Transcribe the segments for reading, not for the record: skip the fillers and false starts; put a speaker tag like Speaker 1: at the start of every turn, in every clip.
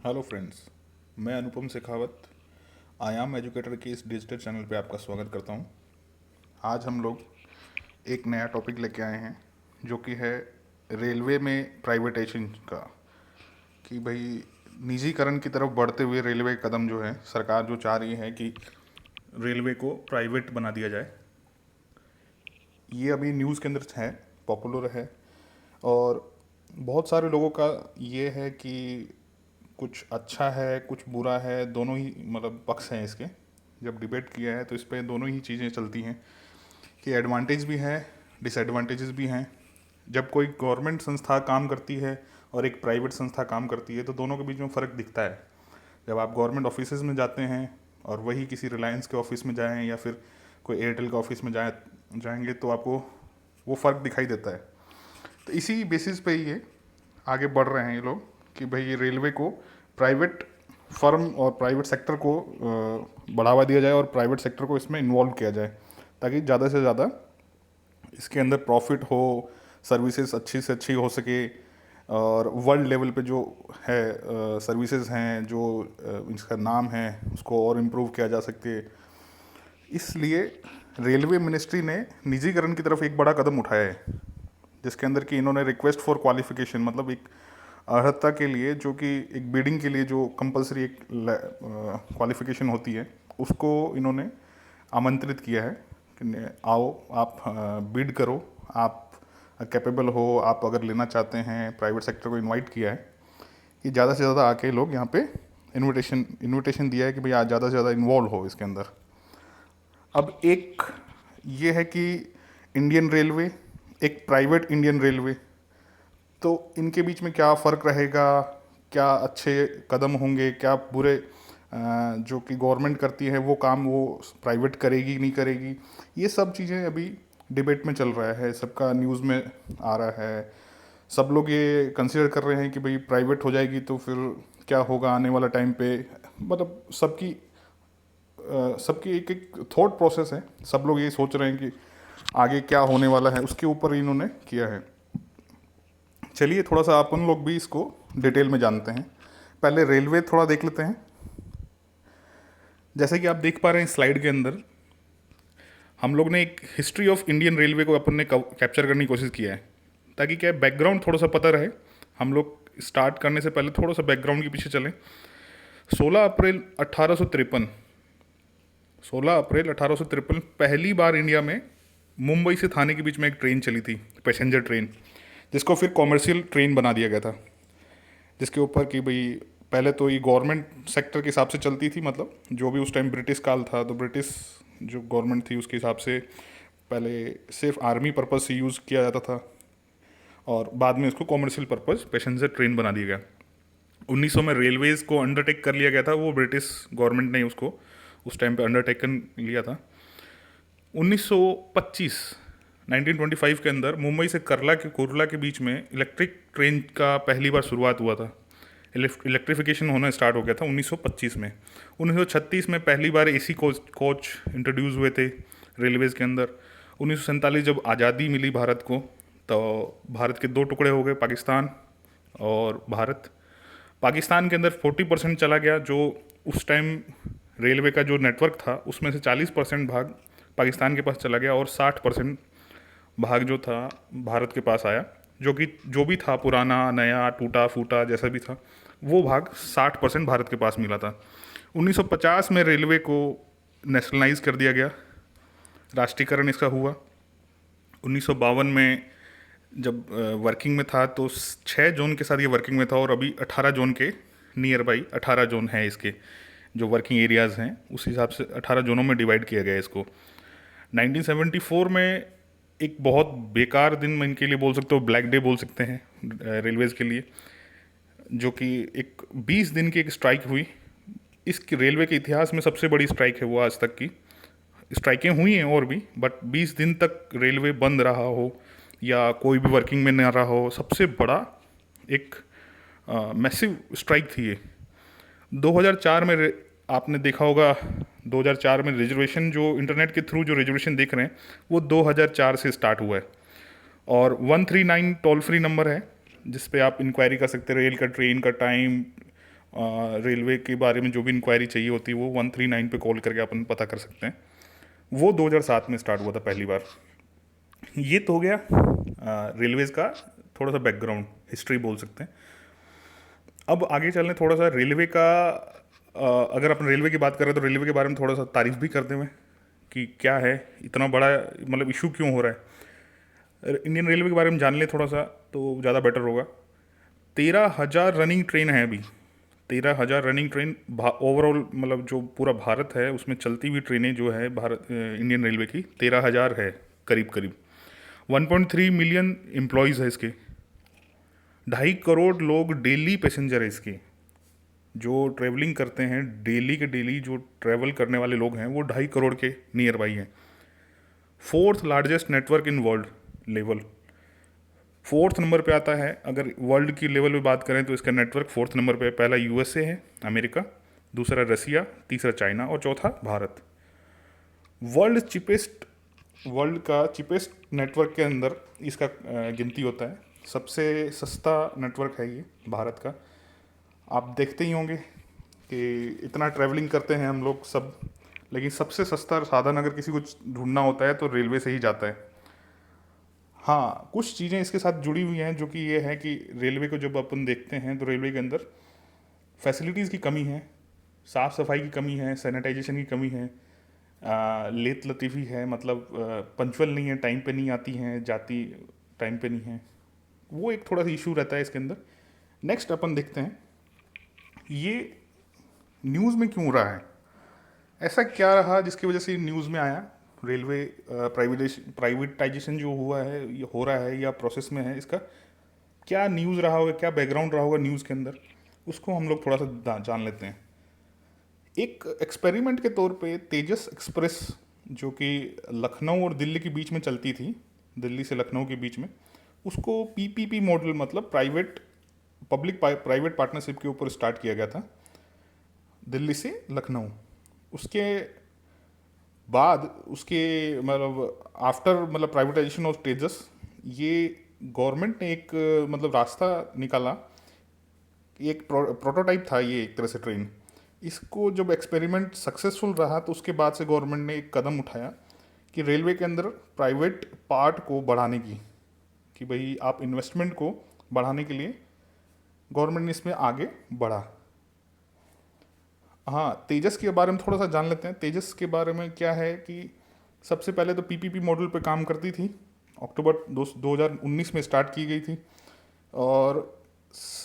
Speaker 1: Hello friends, मैं अनुपम शेखावत आयाम educator के इस डिजिटल चैनल पे आपका स्वागत करता हूँ। आज हम लोग एक नया टॉपिक लेके आए हैं जो कि है रेलवे में प्राइवेटाइजेशन का। कि भाई निजीकरण की तरफ बढ़ते हुए रेलवे कदम जो है, सरकार जो चाह रही है कि रेलवे को प्राइवेट बना दिया जाए। ये अभी न्यूज़ के अंदर है, पॉपुलर है। और बहुत सारे लोगों का ये है कि कुछ अच्छा है कुछ बुरा है, दोनों ही मतलब पक्ष हैं इसके। जब डिबेट किया है तो इस पे दोनों ही चीज़ें चलती हैं कि एडवांटेज भी है, डिसएडवांटेजेस भी हैं। जब कोई गवर्नमेंट संस्था काम करती है और एक प्राइवेट संस्था काम करती है तो दोनों के बीच में फ़र्क दिखता है। जब आप गवर्नमेंट ऑफिस में जाते हैं और वही किसी रिलायंस के ऑफिस में जाएं या फिर कोई एयरटेल के ऑफिस में जाएंगे तो आपको वो फ़र्क दिखाई देता है। तो इसी बेसिस पे ये आगे बढ़ रहे हैं ये लोग कि भाई ये रेलवे को प्राइवेट फर्म और प्राइवेट सेक्टर को बढ़ावा दिया जाए और प्राइवेट सेक्टर को इसमें इन्वॉल्व किया जाए, ताकि ज़्यादा से ज़्यादा इसके अंदर प्रॉफिट हो, सर्विसेज अच्छी से अच्छी हो सके। और वर्ल्ड लेवल पे जो है सर्विसेज हैं, जो इसका नाम है, उसको और इम्प्रूव किया जा सके। इसलिए रेलवे मिनिस्ट्री ने निजीकरण की तरफ एक बड़ा कदम उठाया है, जिसके अंदर कि इन्होंने रिक्वेस्ट फॉर क्वालिफिकेशन, मतलब एक अर्हता के लिए, जो कि एक बिडिंग के लिए जो कंपलसरी एक क्वालिफिकेशन होती है, उसको इन्होंने आमंत्रित किया है कि आओ आप बिड करो, आप कैपेबल हो, आप अगर लेना चाहते हैं। प्राइवेट सेक्टर को इनवाइट किया है कि ज़्यादा से ज़्यादा आके लोग यहाँ पे इनविटेशन दिया है कि भाई आज ज़्यादा से ज़्यादा इन्वॉल्व हो इसके अंदर। अब एक ये है कि इंडियन रेलवे, एक प्राइवेट इंडियन रेलवे, तो इनके बीच में क्या फ़र्क रहेगा, क्या अच्छे कदम होंगे, क्या बुरे जो कि गवर्नमेंट करती है वो काम वो प्राइवेट करेगी नहीं करेगी, ये सब चीज़ें अभी डिबेट में चल रहा है, सबका न्यूज़ में आ रहा है। सब लोग ये कंसिडर कर रहे हैं कि भाई प्राइवेट हो जाएगी तो फिर क्या होगा आने वाला टाइम पे। मतलब सबकी एक एक थॉट प्रोसेस है, सब लोग ये सोच रहे हैं कि आगे क्या होने वाला है, उसके ऊपर इन्होंने किया है। चलिए थोड़ा सा अपन लोग भी इसको डिटेल में जानते हैं। पहले रेलवे थोड़ा देख लेते हैं। जैसे कि आप देख पा रहे हैं स्लाइड के अंदर, हम लोग ने एक हिस्ट्री ऑफ इंडियन रेलवे को अपन ने कैप्चर करने की कोशिश किया है, ताकि क्या बैकग्राउंड थोड़ा सा पता रहे। हम लोग स्टार्ट करने से पहले थोड़ा सा बैकग्राउंड के पीछे चलें। 16 अप्रैल 1853, 16 अप्रैल 1853 पहली बार इंडिया में मुंबई से थाने के बीच में एक ट्रेन चली थी, पैसेंजर ट्रेन, जिसको फिर कॉमर्शियल ट्रेन बना दिया गया था। जिसके ऊपर कि भाई पहले तो ये गवर्नमेंट सेक्टर के हिसाब से चलती थी, मतलब जो भी उस टाइम ब्रिटिश काल था तो ब्रिटिश जो गवर्नमेंट थी उसके हिसाब से पहले सिर्फ आर्मी पर्पज़ से यूज़ किया जाता था, और बाद में इसको कॉमर्शियल पर्पज़ पैसेंजर ट्रेन बना दिया गया। 1900 में रेलवेज़ को अंडरटेक कर लिया गया था, वो ब्रिटिश गवर्नमेंट ने उसको उस टाइम पे अंडरटेकन लिया था। 1925 1925 के अंदर मुंबई से कुर्ला के बीच में इलेक्ट्रिक ट्रेन का पहली बार शुरुआत हुआ था। इलेक्ट्रिफिकेशन होना स्टार्ट हो गया था 1925 में। 1936 में पहली बार एसी कोच इंट्रोड्यूस हुए थे रेलवेज़ के अंदर। 1947 जब आज़ादी मिली भारत को, तो भारत के दो टुकड़े हो गए, पाकिस्तान और भारत। पाकिस्तान के अंदर 40% चला गया, जो उस टाइम रेलवे का जो नेटवर्क था उसमें से 40% भाग पाकिस्तान के पास चला गया और 60% भाग जो था भारत के पास आया। जो भी था पुराना नया टूटा फूटा जैसा भी था, वो भाग 60% भारत के पास मिला था। 1950 में रेलवे को नेशनलाइज कर दिया गया, राष्ट्रीयकरण इसका हुआ। 1952 में जब वर्किंग में था तो 6 जोन के साथ ये वर्किंग में था, और अभी 18 जोन के नियर बाई 18 जोन हैं इसके, जो वर्किंग एरियाज़ हैं उस हिसाब से 18 जोनों में डिवाइड किया गया है इसको। 1974 में एक बहुत बेकार दिन मैं इनके लिए बोल सकते हो, ब्लैक डे बोल सकते हैं रेलवेज़ के लिए, जो कि एक 20 दिन की एक स्ट्राइक हुई। इस रेलवे के इतिहास में सबसे बड़ी स्ट्राइक है वो, आज तक की स्ट्राइकें हुई हैं और भी, बट 20 दिन तक रेलवे बंद रहा हो या कोई भी वर्किंग में न रहा हो, सबसे बड़ा एक मैसिव स्ट्राइक थी ये। 2004 में आपने देखा होगा, 2004 में रिजर्वेशन, जो इंटरनेट के थ्रू जो रिजर्वेशन देख रहे हैं वो 2004 से स्टार्ट हुआ है। और 139 टोल फ्री नंबर है जिस पे आप इंक्वायरी कर सकते हैं रेल का, ट्रेन का टाइम रेलवे के बारे में जो भी इंक्वायरी चाहिए होती है वो 139 पे कॉल करके अपन पता कर सकते हैं। वो 2007 में स्टार्ट हुआ था पहली बार। ये तो हो गया रेलवेज़ का थोड़ा सा बैकग्राउंड, हिस्ट्री बोल सकते हैं। अब आगे चलने थोड़ा सा रेलवे का, अगर अपन रेलवे की बात करें तो रेलवे के बारे में थोड़ा सा तारीफ भी करते हुए कि क्या है, इतना बड़ा मतलब इशू क्यों हो रहा है। इंडियन रेलवे के बारे में जान ले थोड़ा सा तो ज़्यादा बेटर होगा। 13,000 रनिंग ट्रेन है अभी। 13,000 रनिंग ट्रेन ओवरऑल, मतलब जो पूरा भारत है उसमें चलती हुई ट्रेनें जो है भारत इंडियन रेलवे की 13,000 है करीब करीब। 1.3 मिलियन एम्प्लॉयज़ है इसके। 2.5 करोड़ लोग डेली पैसेंजर है इसके, जो ट्रेवलिंग करते हैं डेली के डेली, जो ट्रैवल करने वाले लोग हैं वो 2.5 करोड़ के नियर बाई हैं। Fourth largest network in world level, fourth number पे आता है। अगर वर्ल्ड की लेवल पे बात करें तो इसका नेटवर्क फोर्थ नंबर पे, पहला यूएसए है अमेरिका, दूसरा रसिया, तीसरा चाइना और चौथा भारत। वर्ल्ड का चिपेस्ट नेटवर्क के अंदर इसका गिनती होता है। सबसे सस्ता नेटवर्क है ये भारत का। आप देखते ही होंगे कि इतना ट्रैवलिंग करते हैं हम लोग सब, लेकिन सबसे सस्ता साधन अगर किसी को ढूंढना होता है तो रेलवे से ही जाता है। हाँ, कुछ चीज़ें इसके साथ जुड़ी हुई हैं, जो कि ये है कि रेलवे को जब अपन देखते हैं तो रेलवे के अंदर फैसिलिटीज़ की कमी है, साफ़ सफाई की कमी है, सैनिटाइजेशन की कमी है, लेत लतीफ़ी है, मतलब पंचुअल नहीं है, टाइम पे नहीं आती हैं, जाती टाइम पे नहीं है। वो एक थोड़ा सा इशू रहता है इसके अंदर। नेक्स्ट अपन देखते हैं ये न्यूज़ में क्यों रहा है, ऐसा क्या रहा जिसकी वजह से न्यूज़ में आया। रेलवे प्राइवेटाइजेशन जो हुआ है, ये हो रहा है या प्रोसेस में है, इसका क्या न्यूज़ रहा होगा, क्या बैकग्राउंड रहा होगा न्यूज़ के अंदर, उसको हम लोग थोड़ा सा जान लेते हैं। एक एक्सपेरिमेंट के तौर पे तेजस एक्सप्रेस, जो कि लखनऊ और दिल्ली के बीच में चलती थी, दिल्ली से लखनऊ के बीच में, उसको पीपीपी मॉडल, मतलब पब्लिक प्राइवेट पार्टनरशिप के ऊपर स्टार्ट किया गया था, दिल्ली से लखनऊ। उसके बाद उसके मतलब आफ्टर मतलब प्राइवेटाइजेशन ऑफ तेजस, ये गवर्नमेंट ने एक मतलब रास्ता निकाला, एक प्रोटोटाइप था ये एक तरह से ट्रेन। इसको जब एक्सपेरिमेंट सक्सेसफुल रहा तो उसके बाद से गवर्नमेंट ने एक कदम उठाया कि रेलवे के अंदर प्राइवेट पार्ट को बढ़ाने की, कि भाई आप इन्वेस्टमेंट को बढ़ाने के लिए गवर्नमेंट ने इसमें आगे बढ़ा। हाँ, तेजस के बारे में थोड़ा सा जान लेते हैं। तेजस के बारे में क्या है कि सबसे पहले तो पीपीपी मॉडल पे काम करती थी, अक्टूबर 2019 में स्टार्ट की गई थी। और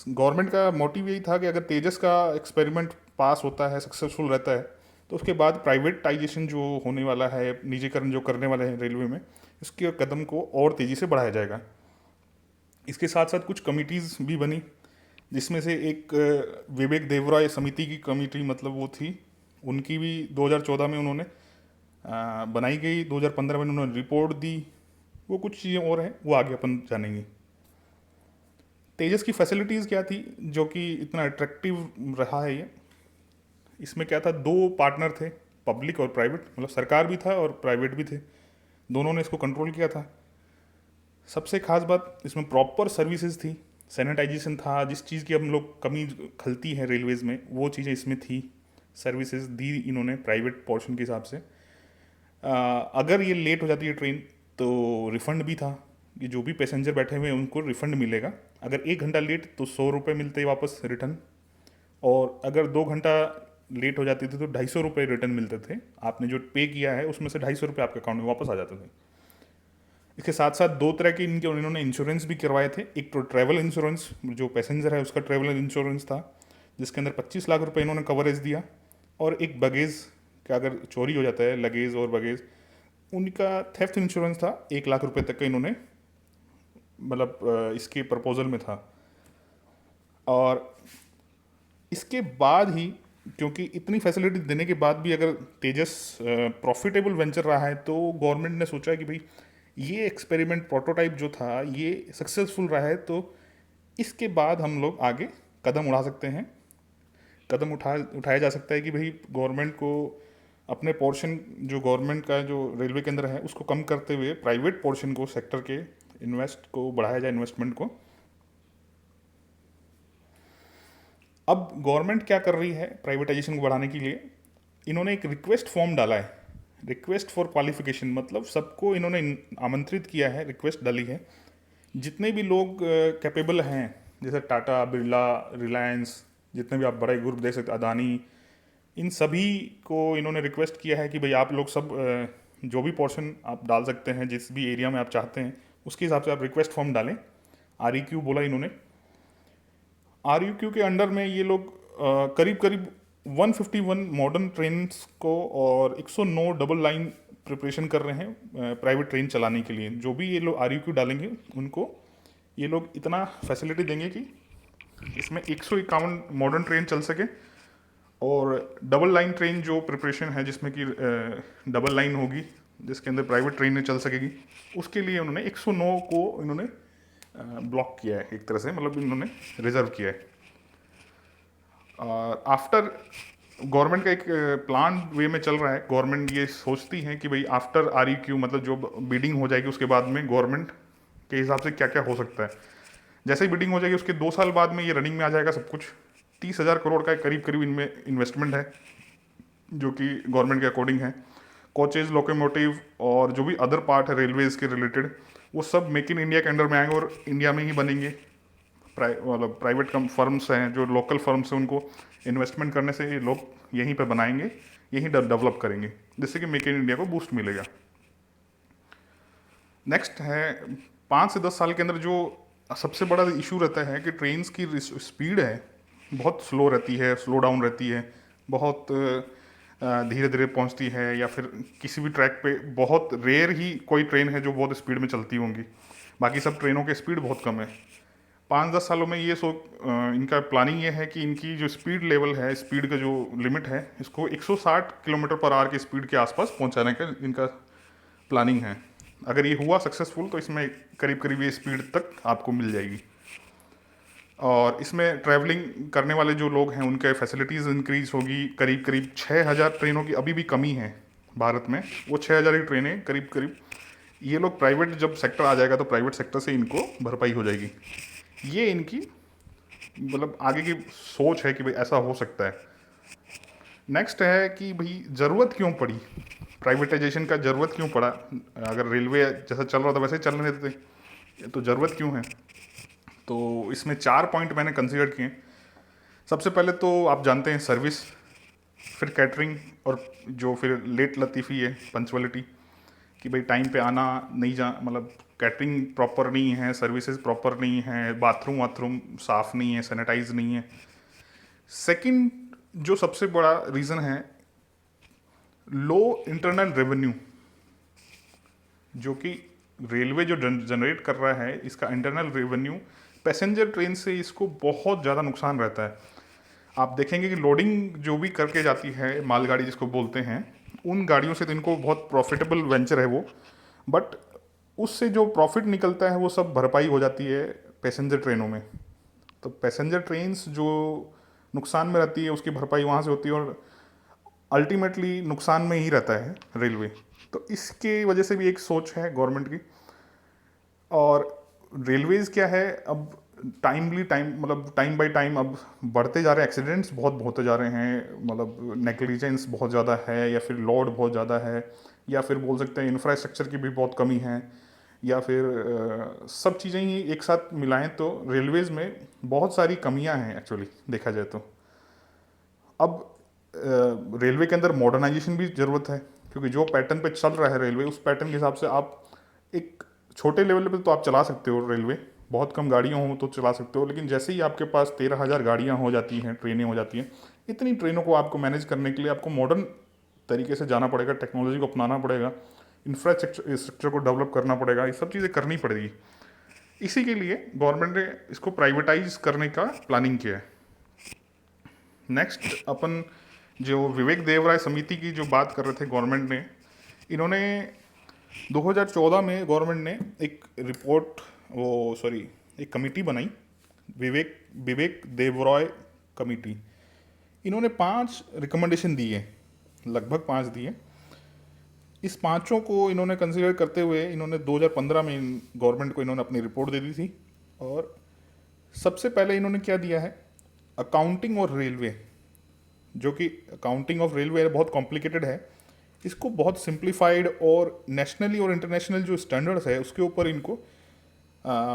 Speaker 1: गवर्नमेंट का मोटिव यही था कि अगर तेजस का एक्सपेरिमेंट पास होता है, सक्सेसफुल रहता है, तो उसके बाद प्राइवेटाइजेशन जो होने वाला है, निजीकरण जो करने वाले हैं रेलवे में, इसके कदम को और तेज़ी से बढ़ाया जाएगा। इसके साथ साथ कुछ कमिटीज़ भी बनी, जिसमें से एक विवेक देवराय समिति की कमेटी, मतलब वो थी, उनकी भी 2014 में उन्होंने बनाई गई, 2015 में उन्होंने रिपोर्ट दी। वो कुछ चीज़ें और हैं, वो आगे अपन जानेंगे। तेजस की फैसिलिटीज़ क्या थी जो कि इतना अट्रैक्टिव रहा है ये, इसमें क्या था, दो पार्टनर थे, पब्लिक और प्राइवेट, मतलब सरकार भी था और प्राइवेट भी थे, दोनों ने इसको कंट्रोल किया था। सबसे खास बात इसमें प्रॉपर सर्विसेज थी, सैनिटाइजेशन था, जिस चीज़ की हम लोग कमी खलती है रेलवेज़ में वो चीज़ें इसमें थी, सर्विसेज दी इन्होंने प्राइवेट पोर्शन के हिसाब से। अगर ये लेट हो जाती है ट्रेन तो रिफ़ंड भी था, कि जो भी पैसेंजर बैठे हुए हैं उनको रिफ़ंड मिलेगा। अगर 1 घंटा लेट तो 100 रुपये मिलते वापस रिटर्न, और अगर 2 घंटा लेट हो जाती थी तो 250 रुपये रिटर्न मिलते थे। आपने जो पे किया है उसमें से 250 रुपये आपके अकाउंट में वापस आ जाते थे। इसके साथ साथ दो तरह के इनके उन्होंने इंश्योरेंस भी करवाए थे। एक तो ट्रैवल इंश्योरेंस, जो पैसेंजर है उसका ट्रैवल इंश्योरेंस था, जिसके अंदर 25 लाख रुपए इन्होंने कवरेज दिया। और एक बगेज का अगर चोरी हो जाता है, लगेज और बगेज, उनका थेफ्ट इंश्योरेंस था, 1 लाख रुपए तक का इन्होंने मतलब इसके प्रपोजल में था। और इसके बाद ही, क्योंकि इतनी फैसिलिटी देने के बाद भी अगर तेजस प्रॉफिटेबल वेंचर रहा है, तो गवर्नमेंट ने सोचा कि भाई ये एक्सपेरिमेंट प्रोटोटाइप जो था ये सक्सेसफुल रहा है, तो इसके बाद हम लोग आगे कदम उठा सकते हैं, कदम उठाया जा सकता है कि भाई गवर्नमेंट को अपने पोर्शन जो गवर्नमेंट का जो रेलवे के अंदर है उसको कम करते हुए प्राइवेट पोर्शन को, सेक्टर के इन्वेस्ट को बढ़ाया जाए, इन्वेस्टमेंट को। अब गवर्नमेंट क्या कर रही है प्राइवेटाइजेशन को बढ़ाने के लिए, इन्होंने एक रिक्वेस्ट फॉर्म डाला है, रिक्वेस्ट फॉर क्वालिफिकेशन, मतलब सबको इन्होंने आमंत्रित किया है, रिक्वेस्ट डाली है, जितने भी लोग कैपेबल हैं, जैसे टाटा, बिरला, रिलायंस, जितने भी आप बड़े ग्रुप देख सकते, अदानी, इन सभी को इन्होंने रिक्वेस्ट किया है कि भाई आप लोग सब जो भी पोर्शन आप डाल सकते हैं, जिस भी एरिया में आप चाहते हैं उसके हिसाब से आप रिक्वेस्ट फॉर्म डालें। REQ बोला इन्होंने। REQ के अंडर में ये लोग करीब करीब 151 मॉडर्न ट्रेन को और 109 डबल लाइन प्रिपरेशन कर रहे हैं प्राइवेट ट्रेन चलाने के लिए। जो भी ये लोग REQ डालेंगे उनको ये लोग इतना फैसिलिटी देंगे कि इसमें 151 मॉडर्न ट्रेन चल सके, और डबल लाइन ट्रेन जो प्रिपरेशन है जिसमें कि डबल लाइन होगी जिसके अंदर प्राइवेट ट्रेनें चल सकेगी, उसके लिए उन्होंने 109 को इन्होंने ब्लॉक किया है एक तरह से, मतलब इन्होंने रिजर्व किया है। आफ्टर गवर्नमेंट का एक प्लान वे में चल रहा है, गवर्नमेंट ये सोचती है कि भाई आफ्टर REQ, मतलब जो बिडिंग हो जाएगी उसके बाद में गवर्नमेंट के हिसाब से क्या क्या हो सकता है। जैसे ही बिडिंग हो जाएगी उसके 2 साल बाद में ये रनिंग में आ जाएगा सब कुछ। 30,000 करोड़ का करीब करीब इनमें इन्वेस्टमेंट है जो कि गवर्नमेंट के अकॉर्डिंग है। कोचेज, लोकोमोटिव और जो भी अदर पार्ट है रेलवेज के रिलेटेड, वो सब मेक इन इंडिया के अंडर में आएंगे और इंडिया में ही बनेंगे। मतलब प्राइवेट फर्म्स हैं जो लोकल फर्म्स हैं, उनको इन्वेस्टमेंट करने से ये लोग यहीं पे बनाएंगे, यहीं डेवलप करेंगे, जिससे कि मेक इन इंडिया को बूस्ट मिलेगा। नेक्स्ट है 5 से 10 साल के अंदर जो सबसे बड़ा इशू रहता है कि ट्रेन्स की स्पीड है बहुत स्लो रहती है, स्लो डाउन रहती है, बहुत धीरे धीरे पहुंचती है, या फिर किसी भी ट्रैक पे बहुत रेयर ही कोई ट्रेन है जो बहुत स्पीड में चलती होंगी, बाकी सब ट्रेनों की स्पीड बहुत कम है। 5-10 सालों में ये इनका प्लानिंग ये है कि इनकी जो स्पीड लेवल है, स्पीड का जो लिमिट है, इसको 160 किलोमीटर पर आवर की स्पीड के आसपास पहुंचाने का इनका प्लानिंग है। अगर ये हुआ सक्सेसफुल तो इसमें करीब करीब ये स्पीड तक आपको मिल जाएगी। और इसमें ट्रैवलिंग करने वाले जो लोग हैं उनके फैसिलिटीज़ इंक्रीज होगी। करीब करीब 6,000 ट्रेनों की अभी भी कमी है भारत में, वो 6,000 ही ट्रेनें करीब करीब ये लोग प्राइवेट जब सेक्टर आ जाएगा तो प्राइवेट सेक्टर से इनको भरपाई हो जाएगी। ये इनकी मतलब आगे की सोच है कि भाई ऐसा हो सकता है। नेक्स्ट है कि भाई ज़रूरत क्यों पड़ी प्राइवेटाइजेशन का, ज़रूरत क्यों पड़ा? अगर रेलवे जैसा चल रहा था वैसे ही चलने देते, तो ज़रूरत क्यों है? तो इसमें 4 पॉइंट मैंने कंसीडर किए। सबसे पहले तो आप जानते हैं सर्विस, फिर कैटरिंग, और जो फिर लेट लतीफ़ी है पंचुअलिटी, कि भाई टाइम पे आना नहीं, जा मतलब कैटरिंग प्रॉपर नहीं है, सर्विसेज प्रॉपर नहीं है, बाथरूम साफ़ नहीं है, सैनिटाइज नहीं है। सेकंड जो सबसे बड़ा रीज़न है, लो इंटरनल रेवेन्यू, जो कि रेलवे जो जनरेट कर रहा है, इसका इंटरनल रेवेन्यू पैसेंजर ट्रेन से इसको बहुत ज़्यादा नुकसान रहता है। आप देखेंगे कि लोडिंग जो भी करके जाती है मालगाड़ी जिसको बोलते हैं, उन गाड़ियों से तो इनको बहुत प्रॉफिटेबल वेंचर है वो, बट उससे जो प्रॉफिट निकलता है वो सब भरपाई हो जाती है पैसेंजर ट्रेनों में। तो पैसेंजर ट्रेन्स जो नुकसान में रहती है उसकी भरपाई वहाँ से होती है, और अल्टीमेटली नुकसान में ही रहता है रेलवे। तो इसके वजह से भी एक सोच है गवर्नमेंट की। और रेलवेज़ क्या है, अब टाइम बाय टाइम अब बढ़ते जा रहे हैं, एक्सीडेंट्स बहुत होते जा रहे हैं, मतलब नेग्लिजेंस बहुत ज़्यादा है, या फिर लोड बहुत ज़्यादा है, या फिर बोल सकते हैं इंफ्रास्ट्रक्चर की भी बहुत कमी है, या फिर सब चीज़ें ही एक साथ मिलाएं तो रेलवेज़ में बहुत सारी कमियां हैं एक्चुअली देखा जाए तो। अब रेलवे के अंदर मॉडर्नाइजेशन भी ज़रूरत है, क्योंकि जो पैटर्न पे चल रहा है रेलवे, उस पैटर्न के हिसाब से आप एक छोटे लेवल पे तो आप चला सकते हो रेलवे, बहुत कम गाड़ियाँ हों तो चला सकते हो, लेकिन जैसे ही आपके पास 13,000 गाड़ियाँ हो जाती हैं, ट्रेनें हो जाती हैं, इतनी ट्रेनों को आपको मैनेज करने के लिए आपको मॉडर्न तरीके से जाना पड़ेगा, टेक्नोलॉजी को अपनाना पड़ेगा, इंफ्रास्ट्रक्चर को डेवलप करना पड़ेगा, ये सब चीज़ें करनी पड़ेगी। इसी के लिए गवर्नमेंट ने इसको प्राइवेटाइज करने का प्लानिंग किया है। नेक्स्ट अपन जो विवेक देवराय समिति की जो बात कर रहे थे गवर्नमेंट ने, इन्होंने 2014 में गवर्नमेंट ने एक कमेटी बनाई, विवेक देवराय कमेटी। इन्होंने 5 रिकमेंडेशन दिए, लगभग 5 दिए। इस पांचों को इन्होंने कंसीडर करते हुए इन्होंने 2015 में गवर्नमेंट को इन्होंने अपनी रिपोर्ट दे दी थी। और सबसे पहले इन्होंने क्या दिया है, अकाउंटिंग और रेलवे, जो कि अकाउंटिंग ऑफ रेलवे बहुत कॉम्प्लिकेटेड है, इसको बहुत सिंप्लीफाइड और नेशनली और इंटरनेशनल जो स्टैंडर्ड्स है उसके ऊपर इनको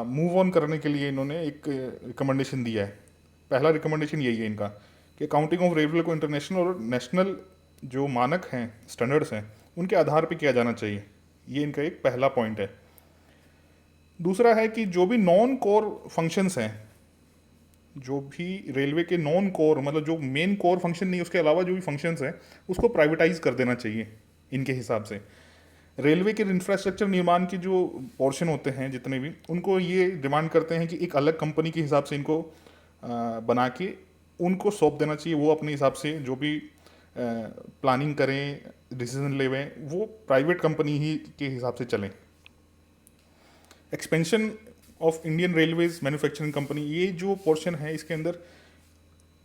Speaker 1: मूव ऑन करने के लिए इन्होंने एक रिकमेंडेशन दिया है। पहला रिकमेंडेशन यही है इनका कि अकाउंटिंग ऑफ रेलवे को इंटरनेशनल और नेशनल जो मानक हैं, स्टैंडर्ड्स हैं, उनके आधार पे किया जाना चाहिए। ये इनका एक पहला पॉइंट है। दूसरा है कि जो भी नॉन कोर फंक्शंस हैं, जो भी रेलवे के नॉन कोर, मतलब जो मेन कोर फंक्शन नहीं, उसके अलावा जो भी फंक्शंस हैं उसको प्राइवेटाइज कर देना चाहिए इनके हिसाब से। रेलवे के इंफ्रास्ट्रक्चर निर्माण के जो पोर्शन होते हैं जितने भी, उनको ये डिमांड करते हैं कि एक अलग कंपनी के हिसाब से इनको बना के उनको सौंप देना चाहिए। वो अपने हिसाब से जो भी प्लानिंग करें, डिसीजन लेवें, वो प्राइवेट कंपनी ही के हिसाब से चलें। Expansion of Indian railways manufacturing company, ये जो पोर्शन है इसके अंदर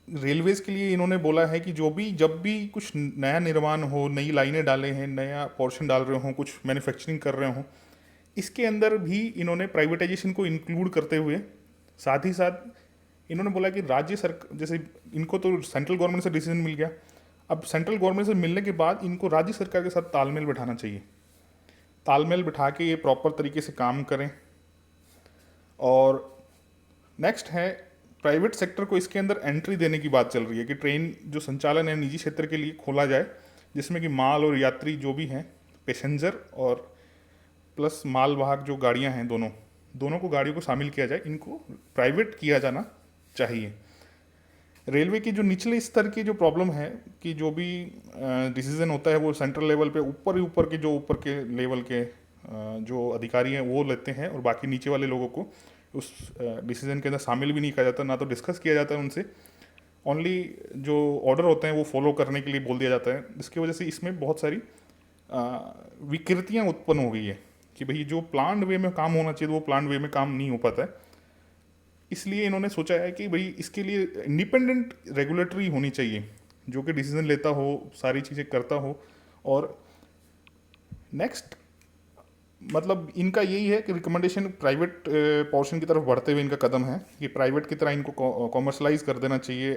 Speaker 1: रेलवेज के लिए इन्होंने बोला है कि जब भी कुछ नया निर्माण हो, नई लाइनें डाले हैं, नया पोर्शन डाल रहे हों, कुछ मैन्युफैक्चरिंग कर रहे हों, इसके अंदर भी इन्होंने प्राइवेटाइजेशन को इंक्लूड करते हुए साथ ही साथ इन्होंने बोला कि राज्य सरकार, जैसे इनको तो सेंट्रल गवर्नमेंट से डिसीजन मिल गया, अब सेंट्रल गवर्नमेंट से मिलने के बाद इनको राज्य सरकार के साथ तालमेल बिठाना चाहिए। तालमेल बिठा के ये प्रॉपर तरीके से काम करें। और नेक्स्ट है, प्राइवेट सेक्टर को इसके अंदर एंट्री देने की बात चल रही है कि ट्रेन जो संचालन है निजी क्षेत्र के लिए खोला जाए, जिसमें कि माल और यात्री जो भी हैं, पैसेंजर और प्लस मालवाहक जो गाड़ियां हैं, दोनों को गाड़ियों को शामिल किया जाए, इनको प्राइवेट किया जाना चाहिए। रेलवे की जो निचले स्तर की जो प्रॉब्लम है कि जो भी डिसीजन होता है वो सेंट्रल लेवल पे ऊपर के लेवल के जो अधिकारी हैं वो लेते हैं, और बाकी नीचे वाले लोगों को उस डिसीजन के अंदर शामिल भी नहीं किया जाता, ना तो डिस्कस किया जाता है उनसे। ओनली जो ऑर्डर होते हैं वो फॉलो करने के लिए बोल दिया जाता है। इसकी वजह से इसमें बहुत सारी विकृतियाँ उत्पन्न हो गई है कि भाई जो प्लान्ड वे में काम होना चाहिए वो प्लान्ड वे में काम नहीं हो पाता है। इसलिए इन्होंने सोचा है कि भाई इसके लिए इंडिपेंडेंट रेगुलेटरी होनी चाहिए जो कि डिसीजन लेता हो, सारी चीज़ें करता हो। और नेक्स्ट मतलब इनका यही है कि रिकमेंडेशन प्राइवेट पोर्शन की तरफ बढ़ते हुए इनका कदम है कि प्राइवेट की तरह इनको कॉमर्शलाइज कर देना चाहिए,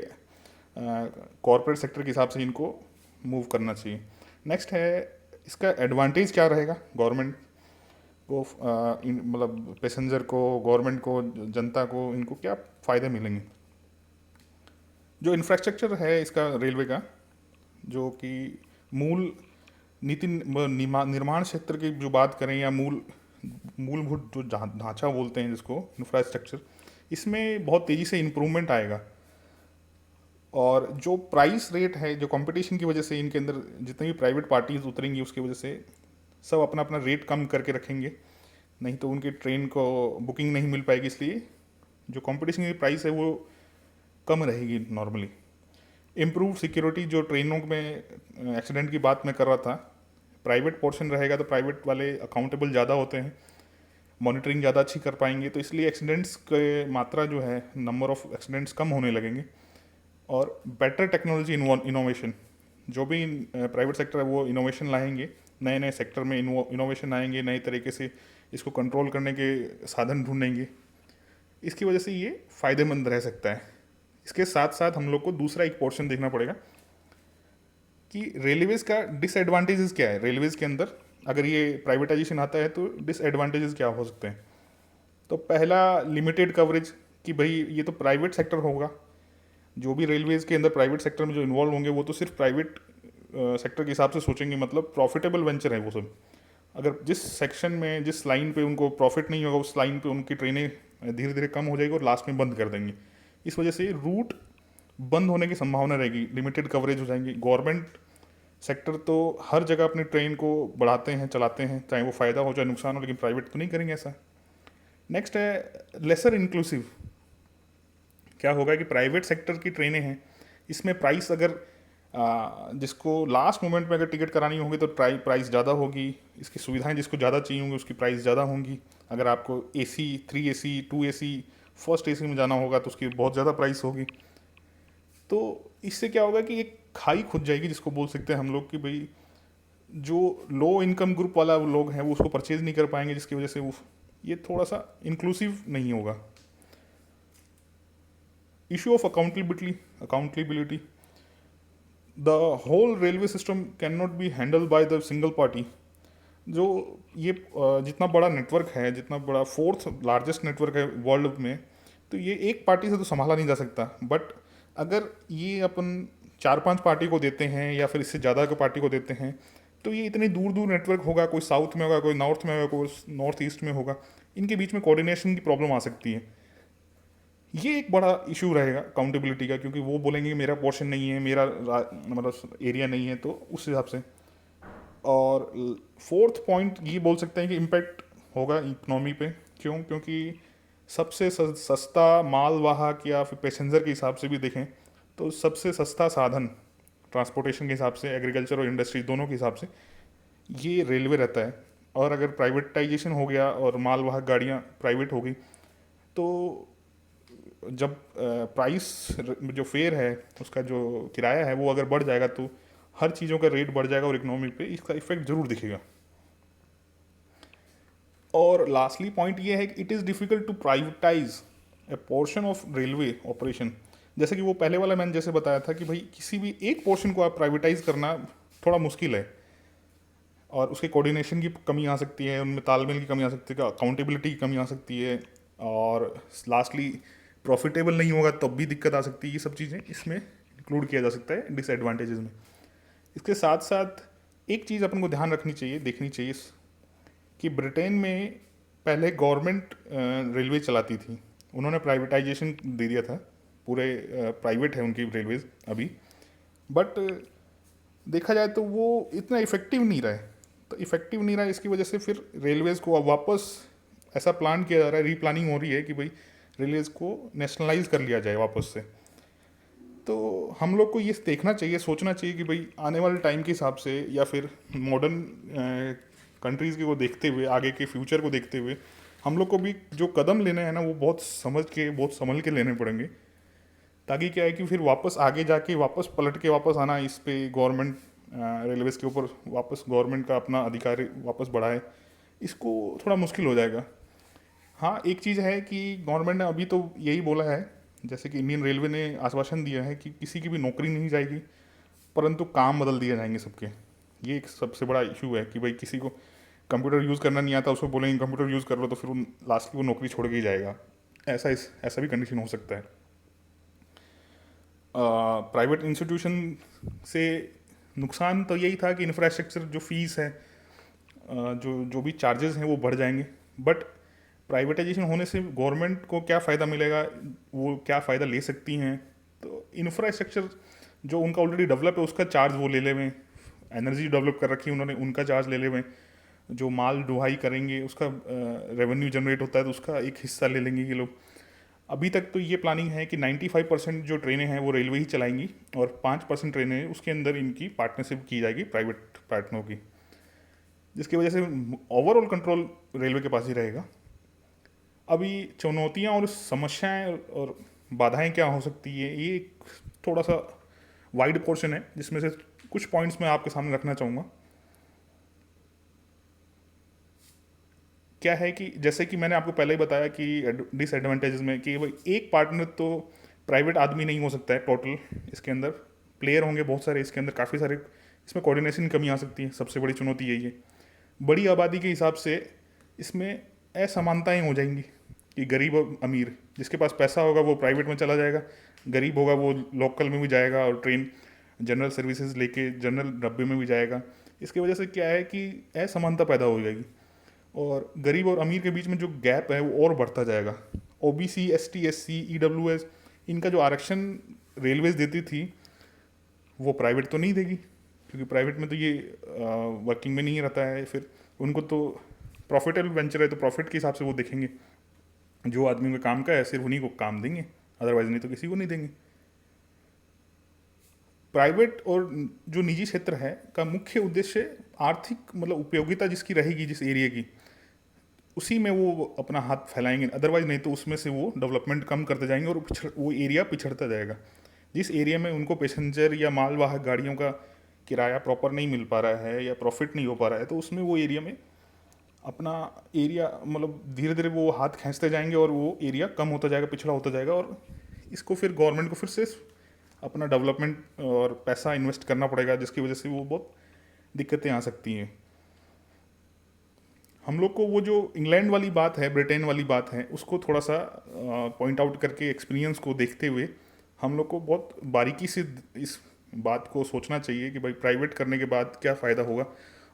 Speaker 1: कॉरपोरेट सेक्टर के हिसाब से इनको मूव करना चाहिए। नेक्स्ट है, इसका एडवांटेज क्या रहेगा गवर्नमेंट को, मतलब पैसेंजर को, गवर्नमेंट को, जनता को, इनको क्या फ़ायदे मिलेंगे। जो इंफ्रास्ट्रक्चर है इसका रेलवे का, जो कि मूल नीति निर्माण क्षेत्र की जो बात करें या मूलभूत जो ढांचा बोलते हैं जिसको इंफ्रास्ट्रक्चर, इसमें बहुत तेज़ी से इम्प्रूवमेंट आएगा। और जो प्राइस रेट है, जो कंपटीशन की वजह से इनके अंदर जितनी भी प्राइवेट पार्टीज उतरेंगी उसकी वजह से सब अपना अपना रेट कम करके रखेंगे, नहीं तो उनकी ट्रेन को बुकिंग नहीं मिल पाएगी। इसलिए जो कंपटीशन की प्राइस है वो कम रहेगी नॉर्मली। इम्प्रूव सिक्योरिटी, जो ट्रेनों में एक्सीडेंट की बात मैं कर रहा था, प्राइवेट पोर्शन रहेगा तो प्राइवेट वाले अकाउंटेबल ज़्यादा होते हैं, मॉनिटरिंग ज़्यादा अच्छी कर पाएंगे, तो इसलिए एक्सीडेंट्स के मात्रा जो है, नंबर ऑफ एक्सीडेंट्स कम होने लगेंगे। और बेटर टेक्नोलॉजी इनोवेशन, जो भी प्राइवेट सेक्टर है वो इनोवेशन लाएंगे, नए नए सेक्टर में इनोवेशन आएंगे, नए तरीके से इसको कंट्रोल करने के साधन ढूंढेंगे। इसकी वजह से ये फ़ायदेमंद रह सकता है। इसके साथ साथ हम लोग को दूसरा एक पोर्शन देखना पड़ेगा कि रेलवेज़ का डिसएडवांटेजेस क्या है। रेलवेज़ के अंदर अगर ये प्राइवेटाइजेशन आता है तो डिसएडवांटेजेस क्या हो सकते हैं। तो पहला, लिमिटेड कवरेज, कि भाई ये तो प्राइवेट सेक्टर होगा, जो भी रेलवेज़ के अंदर प्राइवेट सेक्टर में जो इन्वॉल्व होंगे वो तो सिर्फ प्राइवेट सेक्टर के हिसाब से सोचेंगे, मतलब प्रॉफिटेबल वेंचर है वो सब। अगर जिस सेक्शन में, जिस लाइन पे उनको प्रॉफिट नहीं होगा, उस लाइन पे उनकी ट्रेनें धीरे धीरे कम हो जाएगी और लास्ट में बंद कर देंगे। इस वजह से रूट बंद होने की संभावना रहेगी, लिमिटेड कवरेज हो जाएंगी। गवर्नमेंट सेक्टर तो हर जगह अपनी ट्रेन को बढ़ाते हैं, चलाते हैं, चाहे वो फ़ायदा हो चाहे नुकसान हो, लेकिन प्राइवेट तो नहीं करेंगे ऐसा। नेक्स्ट है लेसर इंक्लूसिव। क्या होगा कि प्राइवेट सेक्टर की ट्रेनें हैं, इसमें प्राइस अगर जिसको लास्ट मोमेंट में अगर टिकट करानी होगी तो प्राइस ज़्यादा होगी, इसकी सुविधाएं जिसको ज़्यादा चाहिए होंगी उसकी प्राइस ज़्यादा होंगी। अगर आपको AC, 3AC, 2AC, first AC में जाना होगा तो उसकी बहुत ज़्यादा प्राइस होगी। तो इससे क्या होगा कि एक खाई खुद जाएगी, जिसको बोल सकते हैं हम लोग कि भाई जो लो इनकम ग्रुप वाला लोग हैं वो उसको परचेज नहीं कर पाएंगे, जिसकी वजह से वो ये थोड़ा सा इंक्लूसिव नहीं होगा। issue of accountability. The whole railway system cannot be handled by the single party. जो ये जितना बड़ा नेटवर्क है, जितना बड़ा फोर्थ लार्जेस्ट नेटवर्क है वर्ल्ड में, तो ये एक पार्टी से तो संभाला नहीं जा सकता. बट अगर ये अपन 4-5 पार्टी को देते हैं या फिर इससे ज़्यादा को पार्टी को देते हैं, तो ये इतने दूर दूर नेटवर्क होगा. कोई साउथ में होगा, कोई नॉर्थ में होगा, कोई नॉर्थ ईस्ट में होगा. इनके बीच में कोऑर्डिनेशन की प्रॉब्लम आ सकती है. ये एक बड़ा इशू रहेगा अकाउंटेबिलिटी का, क्योंकि वो बोलेंगे मेरा पोर्शन नहीं है, मेरा मतलब एरिया नहीं है, तो उस हिसाब से. और फोर्थ पॉइंट ये बोल सकते हैं कि इम्पैक्ट होगा इकोनॉमी पे. क्यों? क्योंकि सबसे सस्ता माल वाहक या फिर पैसेंजर के हिसाब से भी देखें तो सबसे सस्ता साधन ट्रांसपोर्टेशन के हिसाब से, एग्रीकल्चर और इंडस्ट्री दोनों के हिसाब से, ये रेलवे रहता है. और अगर प्राइवेटाइजेशन हो गया और माल वाहक गाड़ियाँ प्राइवेट हो गई, तो जब प्राइस जो फेयर है, उसका जो किराया है, वो अगर बढ़ जाएगा तो हर चीज़ों का रेट बढ़ जाएगा और इकोनॉमी पे इसका इफेक्ट ज़रूर दिखेगा. और लास्टली पॉइंट ये है कि it is difficult to privatise a portion of railway operation. जैसे कि वो पहले वाला मैंने जैसे बताया था कि भाई किसी भी एक पोर्शन को आप प्राइवेटाइज करना थोड़ा मुश्किल है, और उसके कोऑर्डिनेशन की कमी आ सकती है, उनमें तालमेल की कमी आ सकती है, अकाउंटेबिलिटी की कमी आ सकती है, और लास्टली प्रॉफिटेबल नहीं होगा तब भी दिक्कत आ सकती है. ये सब चीज़ें इसमें इंक्लूड किया जा सकता है डिसएडवांटेजेस में. इसके साथ साथ एक चीज़ अपन को ध्यान रखनी चाहिए, देखनी चाहिए, कि ब्रिटेन में पहले गवर्नमेंट रेलवे चलाती थी. उन्होंने प्राइवेटाइजेशन दे दिया था, पूरे प्राइवेट है उनकी रेलवेज अभी. बट देखा जाए तो वो इतना इफ़ेक्टिव नहीं रहा है. तो इफ़ेक्टिव नहीं रहा है, इसकी वजह से फिर रेलवेज़ को अब वापस ऐसा प्लान किया जा रहा है, रीप्लानिंग हो रही है कि भाई रेलवेज़ को नेशनलाइज कर लिया जाए वापस से. तो हम लोग को ये देखना चाहिए, सोचना चाहिए कि भाई आने वाले टाइम के हिसाब से या फिर मॉडर्न कंट्रीज़ को देखते हुए, आगे के फ्यूचर को देखते हुए, हम लोग को भी जो कदम लेने हैं ना, वो बहुत समझ के, बहुत संभल के लेने पड़ेंगे. ताकि क्या है कि फिर वापस आगे जाके वापस पलट के वापस आना इस पे गवर्नमेंट रेलवेज़ के ऊपर वापस गवर्नमेंट का अपना अधिकार वापस बढ़ाए, इसको थोड़ा मुश्किल हो जाएगा. हाँ, एक चीज़ है कि गवर्नमेंट ने अभी तो यही बोला है, जैसे कि इंडियन रेलवे ने आश्वासन दिया है कि किसी की भी नौकरी नहीं जाएगी, परंतु काम बदल दिए जाएंगे सबके. ये एक सबसे बड़ा इशू है कि भाई किसी को कंप्यूटर यूज़ करना नहीं आता, उसको बोलेंगे कंप्यूटर यूज़ कर लो, तो फिर वो लास्ट वो नौकरी छोड़ के ही जाएगा. ऐसा भी कंडीशन हो सकता है. प्राइवेट इंस्टीट्यूशन से नुकसान तो यही था कि इंफ्रास्ट्रक्चर जो फीस है, जो जो भी चार्जेस हैं वो बढ़ जाएंगे. बट प्राइवेटाइजेशन होने से गवर्नमेंट को क्या फ़ायदा मिलेगा, वो क्या फ़ायदा ले सकती हैं. तो इंफ्रास्ट्रक्चर जो उनका ऑलरेडी डेवलप है उसका चार्ज वो ले लेवें, एनर्जी डेवलप कर रखी है उन्होंने, उनका चार्ज ले लेवें, जो माल ढुलाई करेंगे उसका रेवेन्यू जनरेट होता है तो उसका एक हिस्सा ले लेंगे ये लोग. अभी तक तो ये प्लानिंग है कि 95% जो ट्रेनें हैं वो रेलवे ही चलाएंगी, और 5% ट्रेनें उसके अंदर इनकी पार्टनरशिप की जाएगी प्राइवेट पार्टनरों की, जिसकी वजह से ओवरऑल कंट्रोल रेलवे के पास ही रहेगा. अभी चुनौतियाँ और समस्याएं और बाधाएं क्या हो सकती है, ये एक थोड़ा सा वाइड पोर्शन है, जिसमें से कुछ पॉइंट्स मैं आपके सामने रखना चाहूँगा. क्या है कि जैसे कि मैंने आपको पहले ही बताया कि डिसएडवांटेजेस में कि भाई एक पार्टनर तो प्राइवेट आदमी नहीं हो सकता है टोटल, इसके अंदर प्लेयर होंगे बहुत सारे, इसके अंदर काफ़ी सारे, इसमें कोऑर्डिनेशन की कमी आ सकती है. सबसे बड़ी चुनौती यही है. बड़ी आबादी के हिसाब से इसमें असमानताएं हो जाएंगी कि गरीब और अमीर, जिसके पास पैसा होगा वो प्राइवेट में चला जाएगा, गरीब होगा वो लोकल में भी जाएगा और ट्रेन जनरल सर्विसेज लेके जनरल डब्बे में भी जाएगा. इसकी वजह से क्या है कि असमानता पैदा हो जाएगी, और गरीब और अमीर के बीच में जो गैप है वो और बढ़ता जाएगा. ओबीसी, एसटी, एससी, ईडब्ल्यूएस, इनका जो आरक्षण रेलवेज देती थी वो प्राइवेट तो नहीं देगी, क्योंकि प्राइवेट में तो ये वर्किंग में नहीं रहता है. फिर उनको तो प्रॉफिटेबल वेंचर है, तो प्रॉफिट के हिसाब से वो देखेंगे, जो आदमी का काम का है सिर्फ उन्हीं को काम देंगे, अदरवाइज नहीं तो किसी को नहीं देंगे. प्राइवेट और जो निजी क्षेत्र है का मुख्य उद्देश्य आर्थिक मतलब उपयोगिता जिसकी रहेगी जिस एरिया की, उसी में वो अपना हाथ फैलाएंगे, अदरवाइज नहीं तो उसमें से वो डेवलपमेंट कम करते जाएंगे और वो एरिया पिछड़ता जाएगा. जिस एरिया में उनको पैसेंजर या मालवाहक गाड़ियों का किराया प्रॉपर नहीं मिल पा रहा है या प्रॉफिट नहीं हो पा रहा है, तो उसमें वो एरिया में अपना एरिया मतलब धीरे धीरे वो हाथ खींचते जाएंगे और वो एरिया कम होता जाएगा, पिछड़ा होता जाएगा, और इसको फिर गवर्नमेंट को फिर से अपना डेवलपमेंट और पैसा इन्वेस्ट करना पड़ेगा, जिसकी वजह से वो बहुत दिक्कतें आ सकती हैं। हम लोग को वो जो इंग्लैंड वाली बात है, ब्रिटेन वाली बात है, उसको थोड़ा सा पॉइंट आउट करके एक्सपीरियंस को देखते हुए हम लोग को बहुत बारीकी से इस बात को सोचना चाहिए कि भाई प्राइवेट करने के बाद क्या फ़ायदा होगा।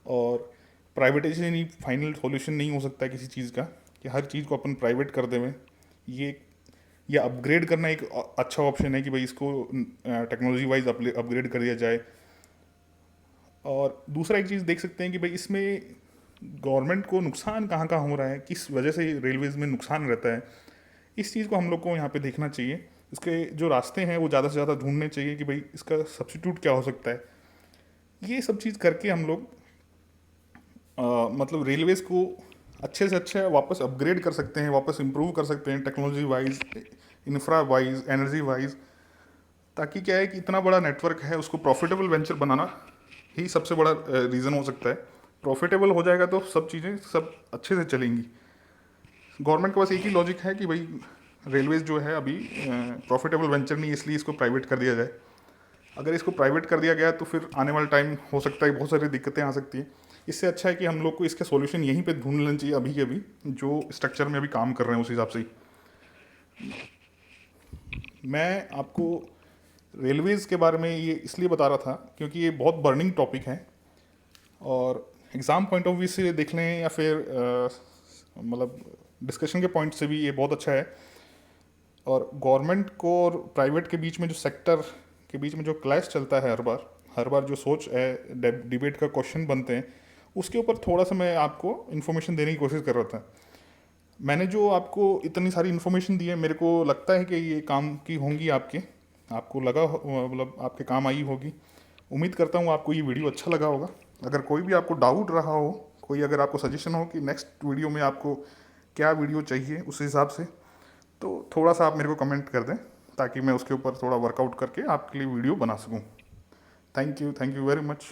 Speaker 1: और प्राइवेटाइजेशन ही फाइनल सॉल्यूशन नहीं हो सकता है किसी चीज़ का, कि हर चीज़ को अपन प्राइवेट कर देवें। ये या अपग्रेड करना एक अच्छा ऑप्शन है कि भाई इसको टेक्नोलॉजी वाइज अपग्रेड कर दिया जाए। और दूसरा एक चीज़ देख सकते हैं कि भाई इसमें गवर्नमेंट को नुकसान कहाँ कहाँ हो रहा है, किस वजह से रेलवेज़ में नुकसान रहता है, इस चीज़ को हम लोग को यहाँ पे देखना चाहिए। इसके जो रास्ते हैं वो ज़्यादा से ज़्यादा ढूंढने चाहिए कि भाई इसका सब्स्टिट्यूट क्या हो सकता है। ये सब चीज़ करके हम लोग मतलब रेलवेज़ को अच्छे से अच्छा वापस अपग्रेड कर सकते हैं, वापस इम्प्रूव कर सकते हैं technology wise, infra wise, energy wise. ताकि क्या है कि इतना बड़ा नेटवर्क है, उसको प्रॉफिटेबल वेंचर बनाना ही सबसे बड़ा रीज़न हो सकता है। प्रॉफिटेबल हो जाएगा तो सब चीज़ें सब अच्छे से चलेंगी। गवर्नमेंट के पास एक ही लॉजिक है कि भाई रेलवेज जो है अभी प्रॉफिटेबल वेंचर नहीं, इसलिए इसको प्राइवेट कर दिया जाए। अगर इसको प्राइवेट कर दिया गया तो फिर आने वाला टाइम हो सकता है बहुत सारी दिक्कतें आ सकती हैं। इससे अच्छा है कि हम लोग को इसके सॉल्यूशन यहीं पे ढूंढ लेना चाहिए अभी के अभी, जो स्ट्रक्चर में अभी काम कर रहे हैं उस हिसाब से ही। मैं आपको रेलवेज़ के बारे में ये इसलिए बता रहा था क्योंकि ये बहुत बर्निंग टॉपिक है, और एग्ज़ाम पॉइंट ऑफ व्यू से देख लें या फिर मतलब डिस्कशन के पॉइंट से भी ये बहुत अच्छा है। और गवर्नमेंट को और प्राइवेट के बीच में जो सेक्टर के बीच में जो क्लैश चलता है हर बार जो सोच है, डिबेट का क्वेश्चन बनते हैं, उसके ऊपर थोड़ा सा मैं आपको इन्फॉर्मेशन देने की कोशिश कर रहा था। मैंने जो आपको इतनी सारी इन्फॉर्मेशन दी है, मेरे को लगता है कि ये काम की होंगी आपको लगा मतलब आपके काम आई होगी। उम्मीद करता हूँ आपको ये वीडियो अच्छा लगा होगा। अगर कोई भी आपको डाउट रहा हो, कोई अगर आपको सजेशन हो कि नेक्स्ट वीडियो में आपको क्या वीडियो चाहिए उस हिसाब से, तो थोड़ा सा आप मेरे को कमेंट कर दें ताकि मैं उसके ऊपर थोड़ा वर्कआउट करके आपके लिए वीडियो बना सकूं। Thank you very much.